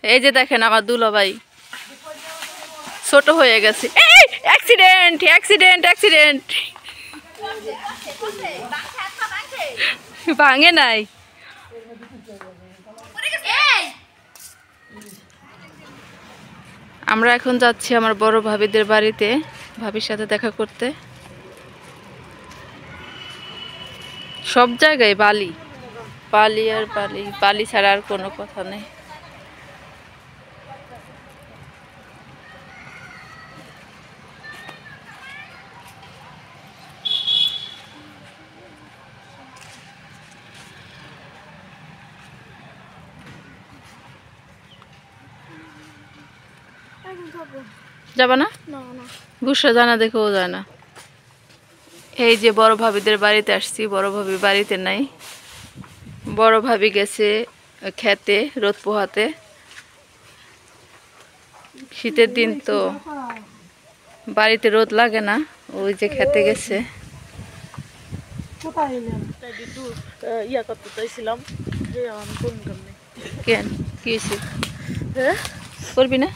এই যে দেখেন আমার দুলাভাই ছোট হয়ে গেছে। এই অ্যাক্সিডেন্ট অ্যাক্সিডেন্ট অ্যাক্সিডেন্ট। ভাঙে নাই। আমরা এখন যাচ্ছি আমার বড় ভাবিদের বাড়িতে, ভাবির সাথে দেখা করতে। সব জায়গায় বালি বালি আর বালি, বালি ছাড়া আর কোনো কথা নেই। যাবা না? গুসা জানা দেখেও যায় না। এই যে বড় ভাবিদের বাড়িতে আসছি, বড় ভাবি বাড়িতে নাই। বড় ভাবি গেছে খেতে রোদ পোহাতে। শীতের দিন তো বাড়িতে রোদ লাগে না, ওই যে খেতে গেছে। ইয়া করতে চাইছিলাম কেন কি করবি না?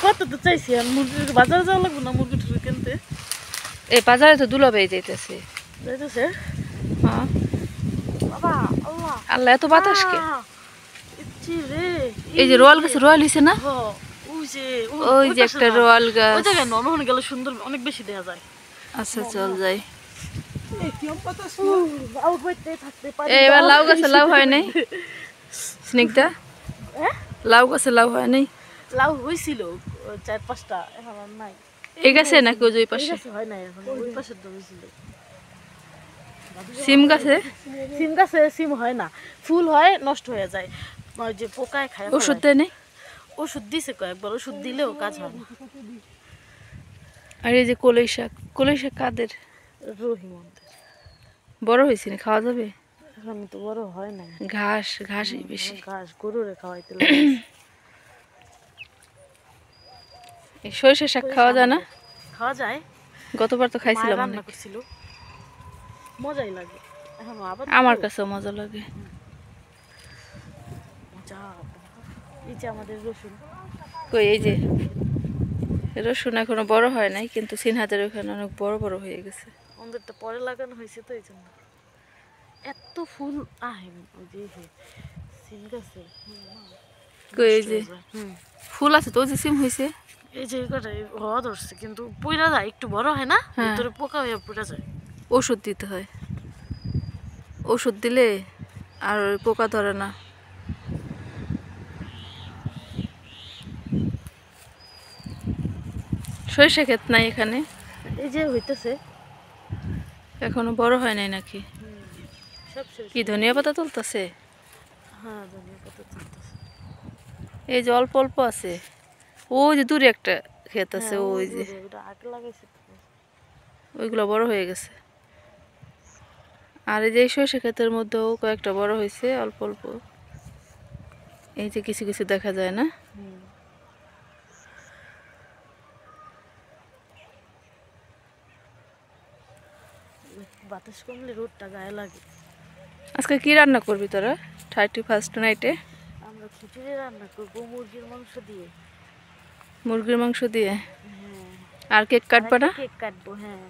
কত তো চাইছি মুরগির বাজারে যাওয়া লাগবে না মুরগি টুরগি কিনতে। এই বাজারে তো দুলাভাই যাইতেছে। যাইতেছে? হ্যাঁ। বাবা আল্লাহ আল্লাহ এত বাতাস কে? ইচ্ছি রে। এই যে রোয়াল গাছ, রোয়াল হইছে না? ওই যে একটা রোয়াল গাছ। ওই জায়গায় নরম গেলে সুন্দর অনেক বেশি দেখা যায়। আচ্ছা চল যাই। এবার লাউ গাছে লাউ হয় নাই স্নিগ্ধা? লাউ গাছে লাউ হয় নাই? লাউ হয়েছিল 4-5টা, এখন আর নাই। এই গাছে নাকি ওই পাশে? হয় নাই এখন, ওই পাশে তো হয়েছিল। সিম গাছে? সিম গাছে সিম হয় না, ফুল হয় নষ্ট হয়ে যায়, ওই যে পোকায় খায়। ওষুধ দেয় নাই? ওষুধ দিছে কয়েকবার, ওষুধ দিলেও কাজ হয় না। আর এই যে কলই শাক, কলই শাক কাদের? রহিমন্দের। বড় হয়েছে না, খাওয়া যাবে? এখন তো বড় হয় না, ঘাস ঘাসই বেশি। ঘাস গরুরে খাওয়াইতে লাগে। এই সরিষা শাক খাওয়া যায় না? খাওয়া যায়, গতবার তো খাইছিলাম, রান্না করছিল, মজাই লাগে। এখন আবার আমার কাছেও মজা লাগে। এই যে আমাদের রসুন, কই এই যে রসুন এখনো বড় হয় নাই, কিন্তু সিনহাদের ওখানে অনেক বড় বড় হয়ে গেছে। আমাদের তো পরে লাগানো হয়েছে, তো এই জন্য এত ফুল আহে। ওই যে সিম গাছে কই এই যে ফুল আছে তো, ওই যে সিম হয়েছে। এই যে হওয়া ধরছে, কিন্তু পইরা যায়, একটু বড় হয় না, ভিতরে পোকা হয়ে পড়া যায়। ওষুধ দিতে হয়, ওষুধ দিলে আর ওই পোকা ধরে না। সরিষা ক্ষেত নাই এখানে? এই যে হইতেছে, এখনো বড় হয় নাই নাকি? কি ধনিয়া পাতা তুলতেছে? হ্যাঁ ধনিয়া পাতা তুলতেছে। এই যে অল্প অল্প আছে, ওই যে দূরে একটা ক্ষেত আছে, ওই যে ওইগুলো বড় হয়ে গেছে। আর এই যে সরিষা ক্ষেতের মধ্যেও কয়েকটা বড় হয়েছে অল্প অল্প। এই যে কিছু কিছু দেখা যায় না? বাতাস কমলে রোদটা গায়ে লাগে। আজকে কি রান্না করবি তোরা 31st নাইটে? আমরা খিচুড়ি রান্না করবো মুরগির মাংস দিয়ে। মুরগির মাংস দিয়ে? হ্যাঁ। আর কেক কাটবো না? কেক কাটবো, হ্যাঁ।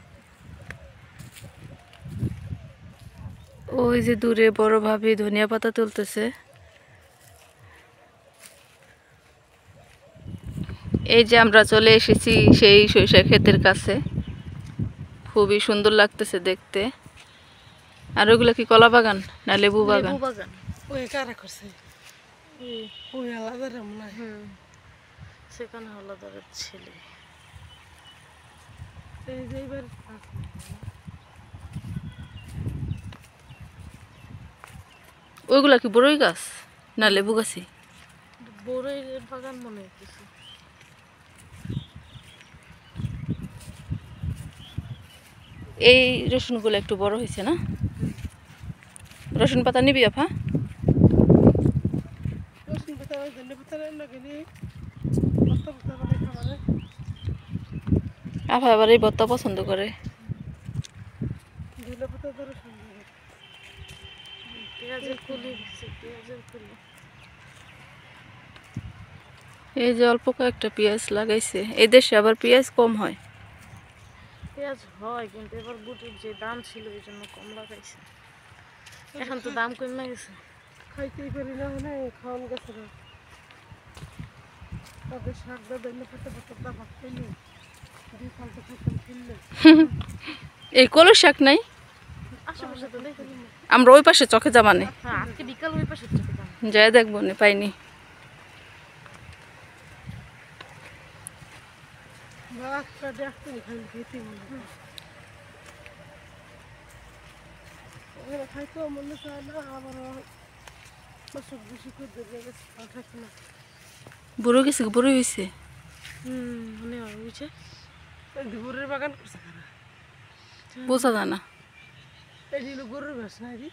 ওই যে দূরে বড় ভাবি ধনিয়া পাতা তুলতেছে। এই যে আমরা চলে এসেছি সেই সরিষা ক্ষেতের কাছে, খুবই সুন্দর লাগতেছে দেখতে। আর ওইগুলো কি কলা বাগান না লেবু বাগান? লেবু বাগান। ওই কারা করছে, ওই আলাদা রামনা। সেখানে হলাদারের ছেলে। এই যে এবার ওইগুলা কি বড়ই গাছ না লেবু গাছি? বড়ই বাগান মনে হচ্ছে। এই রসুনগুলো একটু বড় হয়েছে না? রসুন পাতা নিবি আপা? আপা আবার এই ভর্তা পছন্দ করে। এই যে অল্প কয়েকটা পেঁয়াজ লাগাইছে, এই দেশে আবার পেঁয়াজ কম হয়। পেঁয়াজ হয় কিন্তু এবার বুটির যে দাম ছিল এই জন্য কম লাগাইছে। এখন তো দাম কমে গেছে, খাইতেই পারি না, মানে খাওয়ান গেছে না। তাদের শাক দাদা পাতা পাতা দাবা খাইলে দুই ফালতু খাইতাম কিনলে। এই কলস শাক নাই, আশেপাশে তো দেখি। আমরা ওই পাশে চকে যাবানে হ্যাঁ আজকে বিকাল ওই পাশে চলে যাবো। যাই দেখবো না, পাইনি। বাচ্চা দেখতে খাইলে খেতে ওরা খাইতেও মনে চায় না, আবার অসুখ বেশি করে দেখে গেছে থাকে না। বুড়ো গেছে, বুড়ো হয়েছে। মনে হয় বুঝছে গরুর বাগান করছে কারা বোঝা যায় না। এই হলো গরুর ঘাস না রে।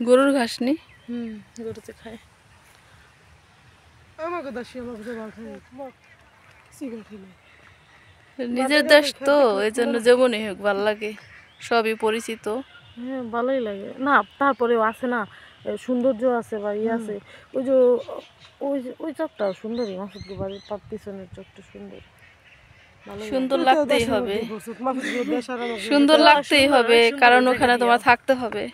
গরুর ঘাস নেই, গরুতে খায়। আমাকে দাসি আমাকে ভালো খাই সিগারেট খেলে নিজের দেশ তো এই জন্য যেমনই হোক ভালো লাগে, সবই পরিচিত। হ্যাঁ ভালোই লাগে না, তারপরেও আছে না সৌন্দর্য আছে বা ইয়ে আছে। ওই যে ওই চকটা সুন্দরই, মাসুদকে বাড়ির তার পিছনের চকটা সুন্দর। সুন্দর লাগতেই হবে, সুন্দর লাগতেই হবে, কারণ ওখানে তোমার থাকতে হবে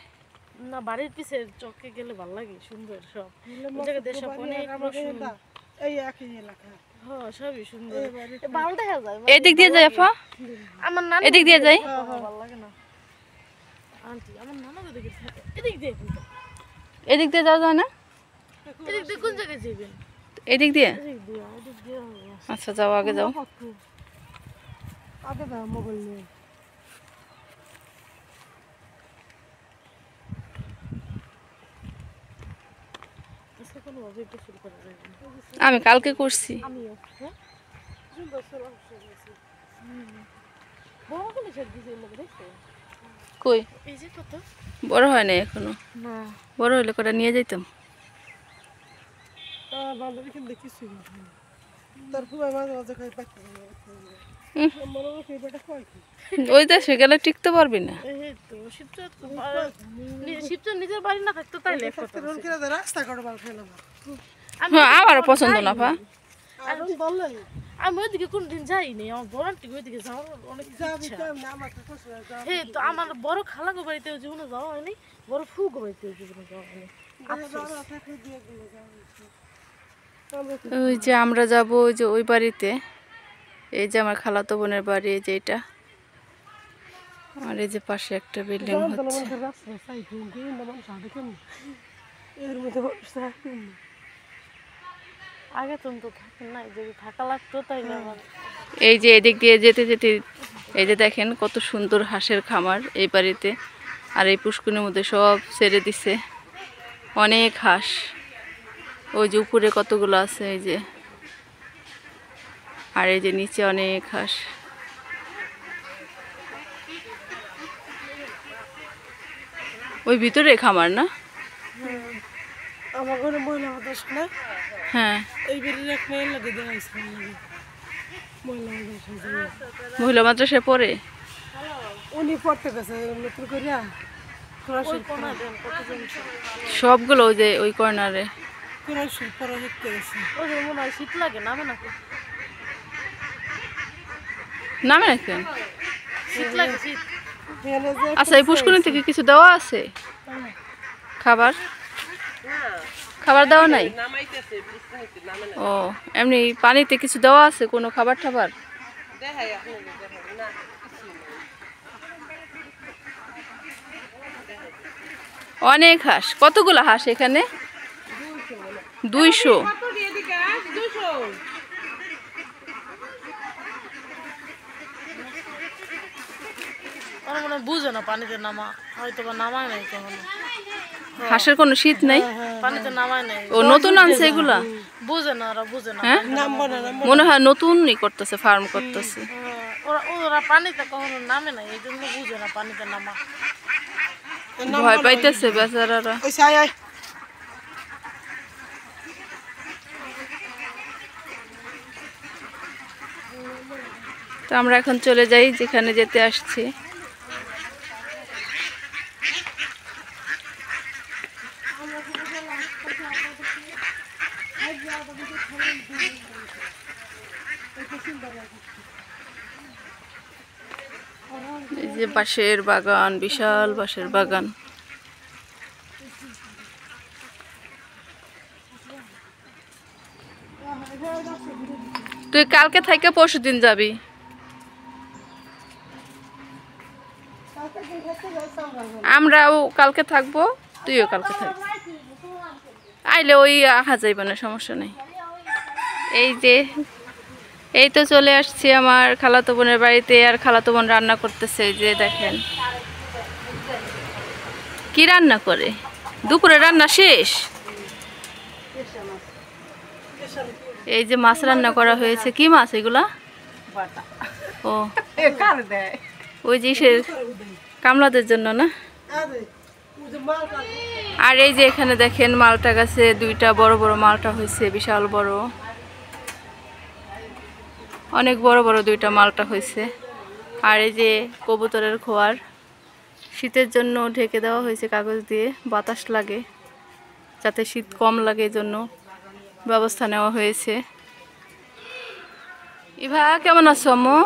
না। বাড়ির পিছে চকে গেলে ভালো লাগে, সুন্দর সব জায়গা দেশ অনেক সুন্দর। এই একই এলাকা হ্যাঁ সবই সুন্দর, ভালো দেখা যায়। এদিক দিয়ে যাই আপা, আমার নানা এদিক দিয়ে যাই। ভালো লাগে না আন্টি, আমার নানা ওদিকে থাকে। এদিক দিয়ে এদিক দিয়ে যাওয়া যায় না, এদিক দিয়ে কোন জায়গায় যাবেন? এদিক দিয়ে। এদিক দিয়ে এদিক দিয়ে আচ্ছা যাও, আগে যাও। আগে দাও মোবাইল নিয়ে। আমি কালকে করছি। আমিও হ্যাঁ কই এই যে কত বড় হয় না এখনো, না বড় হলে কটা নিয়ে যাইতাম। ওই দেশে গেলে টিকতে পারবি না। নিজের বাড়ি না থাকতো তাইলে হ্যাঁ আমারও পছন্দ না পা। আমি ওইদিকে কোনদিন যাইনি, আমার বড় আন্টিকে ওইদিকে যাওয়ার অনেক ইচ্ছা। হ্যাঁ তো আমার বড় খালাগো বাড়িতেও জীবনে যাওয়া হয়নি, বড় ফুগো বাড়িতেও জীবনে যাওয়া হয়নি। ওই যে আমরা যাবো ওই যে ওই বাড়িতে, এই যে আমার খালাতো বোনের বাড়ি, এই যে এটা, আর এই যে পাশে একটা বিল্ডিং হচ্ছে। আগে তো থাকেন না, যদি থাকা লাগতো তাইলে আমার। এই যে এদিক দিয়ে যেতে যেতে এই যে দেখেন কত সুন্দর হাঁসের খামার এই বাড়িতে, আর এই পুষ্কুনির মধ্যে সব ছেড়ে দিছে অনেক হাঁস। ওই যে উপরে কতগুলো আছে এই যে, আর এই যে নিচে অনেক হাঁস। ওই ভিতরে খামার না? আমার ঘরে মহিলা মাদ্রাসা না, হ্যাঁ এই বাড়ির এক মেয়ের লাগে দেখাইছে মহিলা মাদ্রাসা। মহিলা মাদ্রাসায় পড়ে উনি পড়তে গেছে নতুন করিয়া সবগুলো, ওই যে ওই কর্নারে শীত লাগে নামে না, নামে না কেন? শীত লাগে শীত। আচ্ছা এই পুষ্করণী থেকে কিছু দেওয়া আছে খাবার? খাবার দেওয়া নাই? ও এমনি পানিতে কিছু দেওয়া আছে কোনো খাবার টাবার? অনেক হাঁস। কতগুলো হাঁস এখানে? 200। মনে বুঝে না পানিতে নামা, হয়তো বা নামায় নাই কখনো। হাঁসের কোনো শীত নাই, পানিতে নামায় নাই। ও নতুন আনছে এগুলা? বুঝে না, ওরা বুঝে না। হ্যাঁ মনে হয় নতুনই করতেছে, ফার্ম করতেছে। ওরা পানিতে কখনো নামে নাই, এই জন্য বুঝে না পানিতে নামা। ভয় পাইতেছে বেচারারা। তো আমরা এখন চলে যাই যেখানে যেতে আসছি। এই যে বাঁশের বাগান, বিশাল বাঁশের বাগান। তুই কালকে থেকে পরশুদিন যাবি? আমরাও কালকে থাকবো, তুইও কালকে থাকবি। আইলে ওই আহা যাইবে না, সমস্যা নেই। এই তো চলে আসছি আমার খালাতো বোনের বাড়িতে, আর খালাতো বোন রান্না করতেছে। এই যে দেখেন কি রান্না করে। দুপুরে রান্না শেষ। এই যে মাছ রান্না করা হয়েছে। কি মাছ এগুলা? ও ওই যে সে কামলাদের জন্য না। আর এই যে এখানে দেখেন মালটা গাছে দুইটা বড় বড় মালটা হয়েছে, বিশাল বড়, অনেক বড় বড় দুইটা মালটা হয়েছে। আর এই যে কবুতরের খোয়ার, শীতের জন্য ঢেকে দেওয়া হয়েছে কাগজ দিয়ে, বাতাস লাগে যাতে শীত কম লাগে, এই জন্য ব্যবস্থা নেওয়া হয়েছে। ইভা কেমন আছো আম্মু?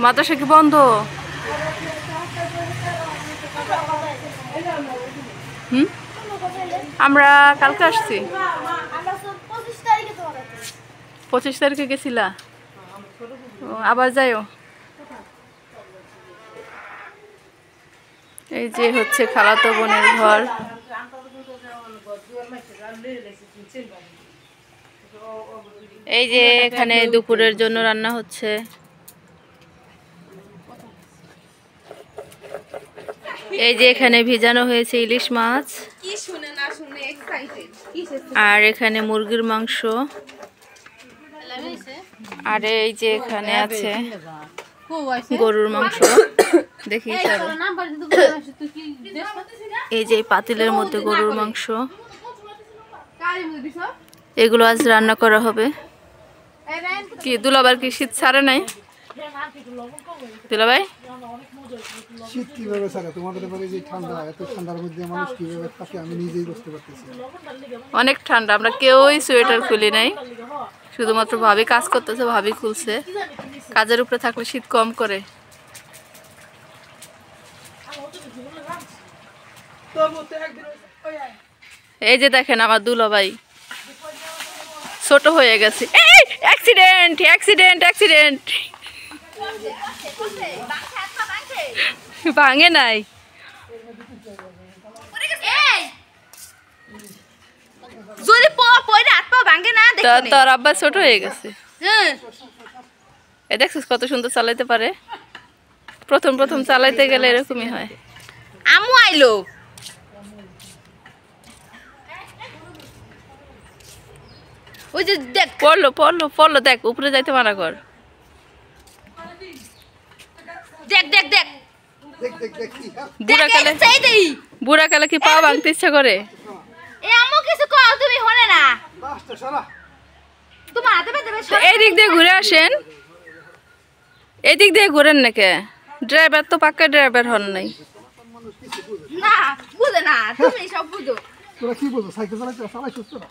মাদ্রাসা কি বন্ধ? আমরা কালকে আসছি। 25 তারিখে গেছিলা? আবার যাইও। এই যে হচ্ছে খালাতো বোনের ঘর। এই যে এখানে দুপুরের জন্য রান্না হচ্ছে। এই যে এখানে ভিজানো হয়েছে ইলিশ মাছ, আর এখানে মুরগির মাংস, আর এই যে এখানে আছে গরুর মাংস। দেখি এই যে পাতিলের মধ্যে গরুর মাংস, এগুলো আজ রান্না করা হবে। কি দুলাবার কি শীত ছাড়ে নাই? দুলাভাই শীত কিভাবে ছাড়ে? তোমাদের বাড়ি যে ঠান্ডা, এত ঠান্ডার মধ্যে মানুষ কিভাবে থাকে আমি নিজেই বুঝতে পারতেছি। অনেক ঠান্ডা, আমরা কেউই সোয়েটার খুলি নাই, শুধুমাত্র ভাবি কাজ করতেছে, ভাবি খুলছে। কাজের উপরে থাকলে শীত কম করে। এই যে দেখেন আমার দুলাভাই ছোট হয়ে গেছে। Accident accident accident. ভাঙে নাই, তোর আব্বা ছোট হয়ে গেছে। এ দেখছিস কত সুন্দর চালাইতে পারে। প্রথম প্রথম চালাইতে গেলে এরকমই হয়। আমু আইলো, ওই যে দেখ পড়লো পড়লো পড়লো, দেখ উপরে যাইতে মানা কর। দেখ দেখ দেখ বুড়া কালে কি পা ভাঙতে ইচ্ছা করে? এ আমু কিছু কও, তুমি হনে না তোমার হাতে পেতে এই দিক দিয়ে ঘুরে আসেন, এই দিক দিয়ে ঘুরেন নাকি? ড্রাইভার তো পাক্কা ড্রাইভার হন নাই। না বুঝে না, তুমি সব বুঝো। তোরা কি বলছো? সাইকেল চালাইতে চালাইছিস তোরা?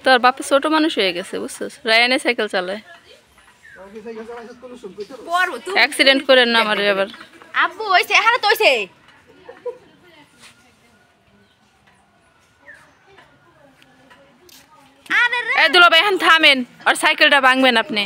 তোর বাপে ছোট মানুষ হয়ে গেছে, বুঝছিস? রায়ানে সাইকেল চালায়। অ্যাক্সিডেন্ট করেন না আমার এবার। আব্বু হইছে, এখানে তো হইছে। এই দুলাভাই এখন থামেন, আর সাইকেলটা ভাঙবেন আপনি।